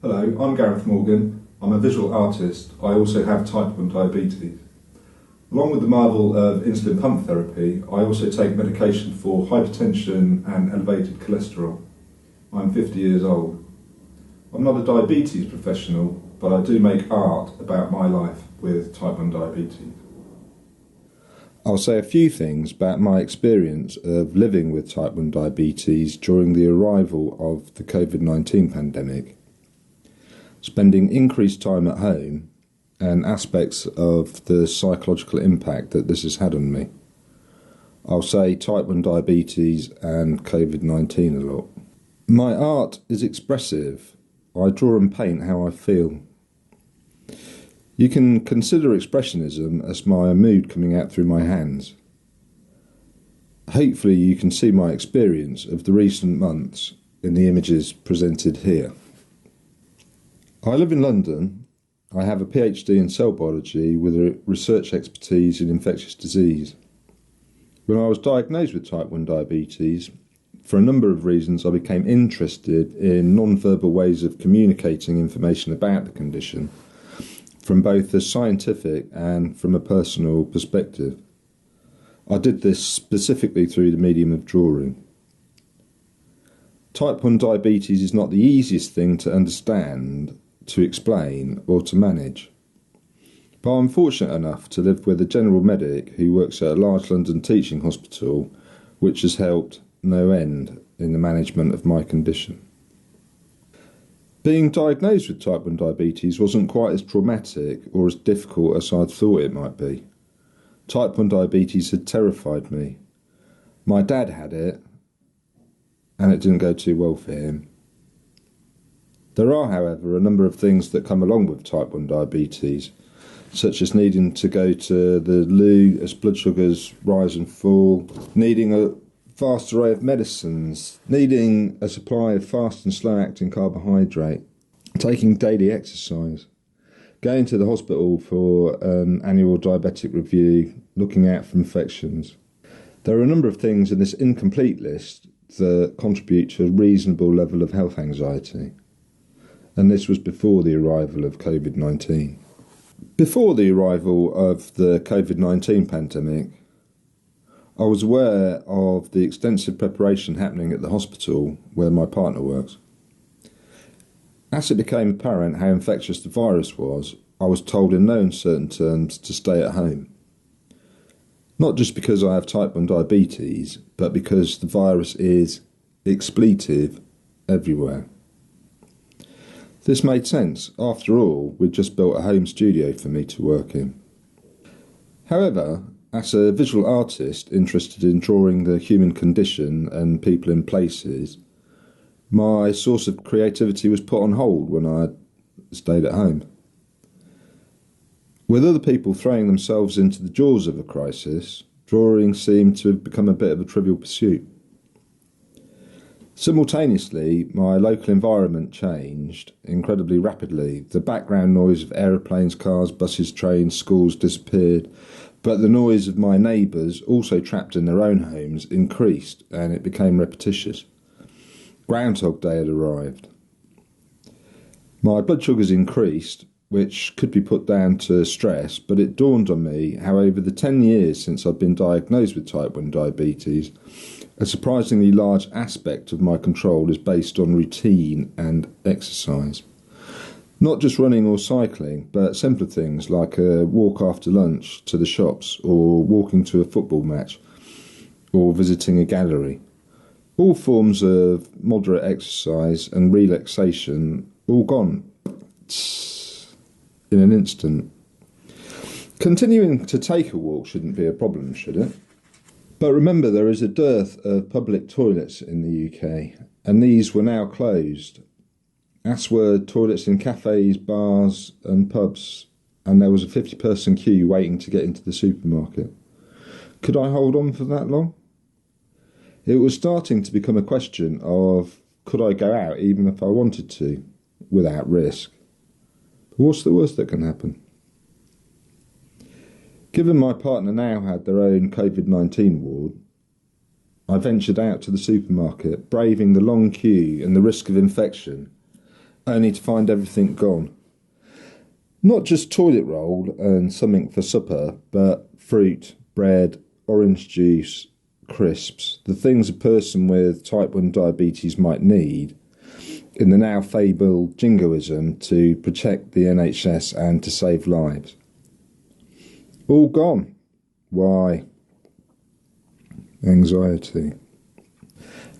Hello, I'm Gareth Morgan. I'm a visual artist. I also have type 1 diabetes. Along with the marvel of insulin pump therapy, I also take medication for hypertension and elevated cholesterol. I'm 50 years old. I'm not a diabetes professional, but I do make art about my life with type 1 diabetes. I'll say a few things about my experience of living with type 1 diabetes during the arrival of the COVID-19 pandemic, spending increased time at home, and aspects of the psychological impact that this has had on me. I'll say type 1 diabetes and COVID-19 a lot. My art is expressive. I draw and paint how I feel. You can consider expressionism as my mood coming out through my hands. Hopefully you can see my experience of the recent months in the images presented here. I live in London. I have a PhD in cell biology with a research expertise in infectious disease. When I was diagnosed with type 1 diabetes, for a number of reasons I became interested in non-verbal ways of communicating information about the condition, from both a scientific and from a personal perspective. I did this specifically through the medium of drawing. Type 1 diabetes is not the easiest thing to understand, to explain or to manage. But I'm fortunate enough to live with a general medic who works at a large London teaching hospital, which has helped no end in the management of my condition. Being diagnosed with type 1 diabetes wasn't quite as traumatic or as difficult as I'd thought it might be. Type 1 diabetes had terrified me. My dad had it, and it didn't go too well for him. There are, however, a number of things that come along with type 1 diabetes, such as needing to go to the loo as blood sugars rise and fall, needing a vast array of medicines, needing a supply of fast and slow-acting carbohydrate, taking daily exercise, going to the hospital for an annual diabetic review, looking out for infections. There are a number of things in this incomplete list that contribute to a reasonable level of health anxiety. And this was before the arrival of COVID-19. Before the arrival of the COVID-19 pandemic, I was aware of the extensive preparation happening at the hospital where my partner works. As it became apparent how infectious the virus was, I was told in no uncertain terms to stay at home. Not just because I have type 1 diabetes, but because the virus is expletive everywhere. This made sense. After all, we'd just built a home studio for me to work in. However, as a visual artist interested in drawing the human condition and people in places, my source of creativity was put on hold when I stayed at home. With other people throwing themselves into the jaws of a crisis, drawing seemed to have become a bit of a trivial pursuit. Simultaneously, my local environment changed incredibly rapidly. The background noise of aeroplanes, cars, buses, trains, schools disappeared, but the noise of my neighbours, also trapped in their own homes, increased, and it became repetitious. Groundhog Day had arrived. My blood sugars increased, which could be put down to stress, but it dawned on me how over the 10 years since I'd been diagnosed with type 1 diabetes, a surprisingly large aspect of my control is based on routine and exercise. Not just running or cycling, but simpler things like a walk after lunch to the shops, or walking to a football match, or visiting a gallery. All forms of moderate exercise and relaxation, all gone in an instant. Continuing to take a walk shouldn't be a problem, should it? But remember, there is a dearth of public toilets in the UK, and these were now closed, as were toilets in cafes, bars and pubs, and there was a 50-person queue waiting to get into the supermarket. Could I hold on for that long? It was starting to become a question of, could I go out even if I wanted to, without risk? But what's the worst that can happen? Given my partner now had their own COVID-19 ward, I ventured out to the supermarket, braving the long queue and the risk of infection, only to find everything gone. Not just toilet roll and something for supper, but fruit, bread, orange juice, crisps, the things a person with type 1 diabetes might need in the now fabled jingoism to protect the NHS and to save lives. All gone. Why? Anxiety.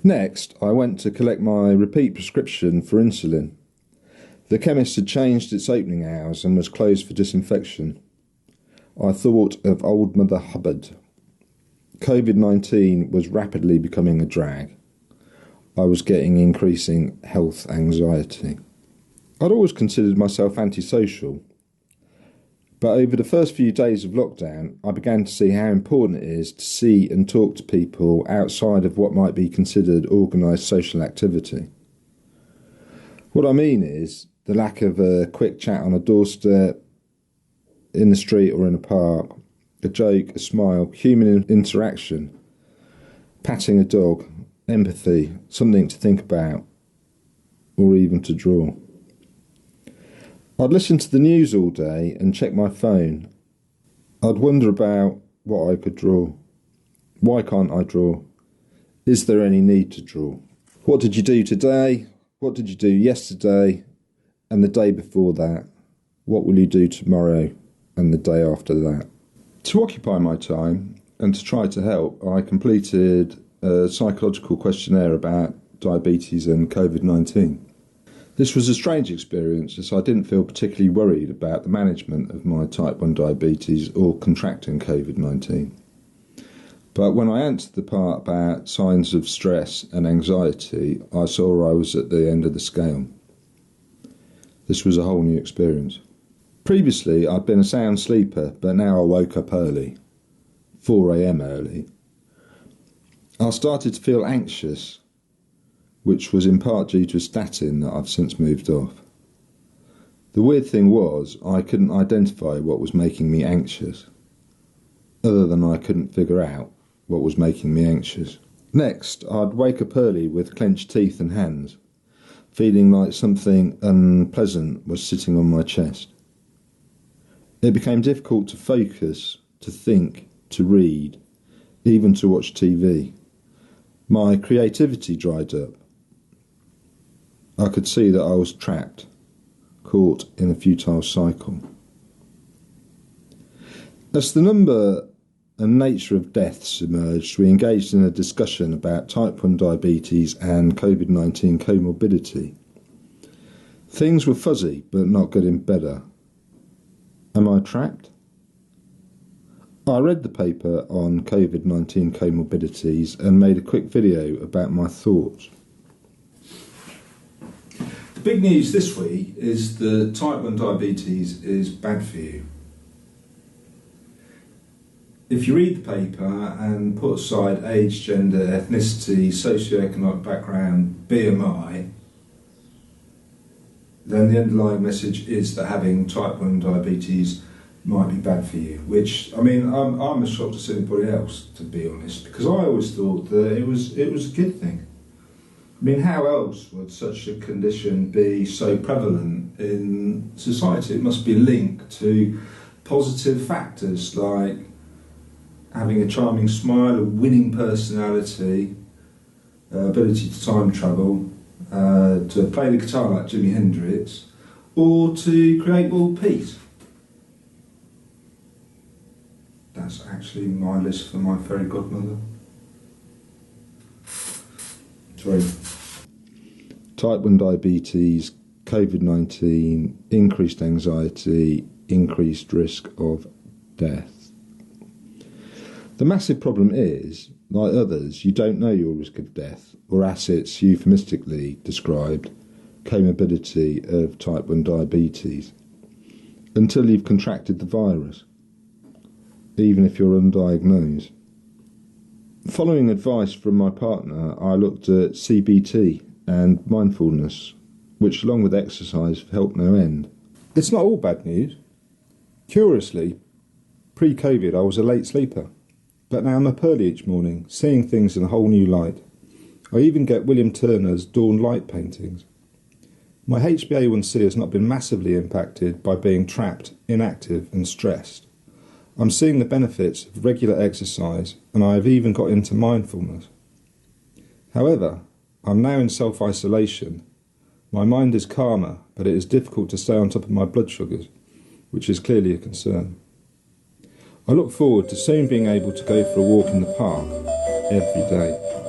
Next, I went to collect my repeat prescription for insulin. The chemist had changed its opening hours and was closed for disinfection. I thought of old Mother Hubbard. COVID-19 was rapidly becoming a drag. I was getting increasing health anxiety. I'd always considered myself antisocial, but over the first few days of lockdown, I began to see how important it is to see and talk to people outside of what might be considered organised social activity. What I mean is the lack of a quick chat on a doorstep, in the street or in a park, a joke, a smile, human interaction, patting a dog, empathy, something to think about, or even to draw. I'd listen to the news all day and check my phone. I'd wonder about what I could draw. Why can't I draw? Is there any need to draw? What did you do today? What did you do yesterday? And the day before that? What will you do tomorrow and the day after that? To occupy my time and to try to help, I completed a psychological questionnaire about diabetes and COVID-19. This was a strange experience as I didn't feel particularly worried about the management of my type 1 diabetes or contracting COVID-19. But when I answered the part about signs of stress and anxiety, I saw I was at the end of the scale. This was a whole new experience. Previously, I'd been a sound sleeper, but now I woke up early, 4 a.m. early. I started to feel anxious, which was in part due to a statin that I've since moved off. The weird thing was, I couldn't identify what was making me anxious, other than I couldn't figure out what was making me anxious. Next, I'd wake up early with clenched teeth and hands, feeling like something unpleasant was sitting on my chest. It became difficult to focus, to think, to read, even to watch TV. My creativity dried up. I could see that I was trapped, caught in a futile cycle. As the number and nature of deaths emerged, we engaged in a discussion about type 1 diabetes and COVID-19 comorbidity. Things were fuzzy, but not getting better. Am I trapped? I read the paper on COVID-19 comorbidities and made a quick video about my thoughts. The big news this week is that type 1 diabetes is bad for you. If you read the paper and put aside age, gender, ethnicity, socioeconomic background, BMI, then the underlying message is that having type 1 diabetes might be bad for you, which, I mean, I'm as shocked as anybody else, to be honest, because I always thought that it was a good thing. I mean, how else would such a condition be so prevalent in society? It must be linked to positive factors like having a charming smile, a winning personality, ability to time travel, to play the guitar like Jimi Hendrix, or to create world peace. That's actually my list for my fairy godmother. Sorry. Type 1 diabetes, COVID-19, increased anxiety, increased risk of death. The massive problem is, like others, you don't know your risk of death, or as it's euphemistically described, comorbidity of type 1 diabetes, until you've contracted the virus, even if you're undiagnosed. Following advice from my partner, I looked at CBT and mindfulness, which along with exercise have helped no end. It's not all bad news. Curiously, pre-COVID I was a late sleeper, but now I'm up early each morning, seeing things in a whole new light. I even get William Turner's Dawn light paintings. My HbA1c has not been massively impacted by being trapped, inactive and stressed. I'm seeing the benefits of regular exercise, and I have even got into mindfulness. However, I'm now in self-isolation. My mind is calmer, but it is difficult to stay on top of my blood sugars, which is clearly a concern. I look forward to soon being able to go for a walk in the park every day.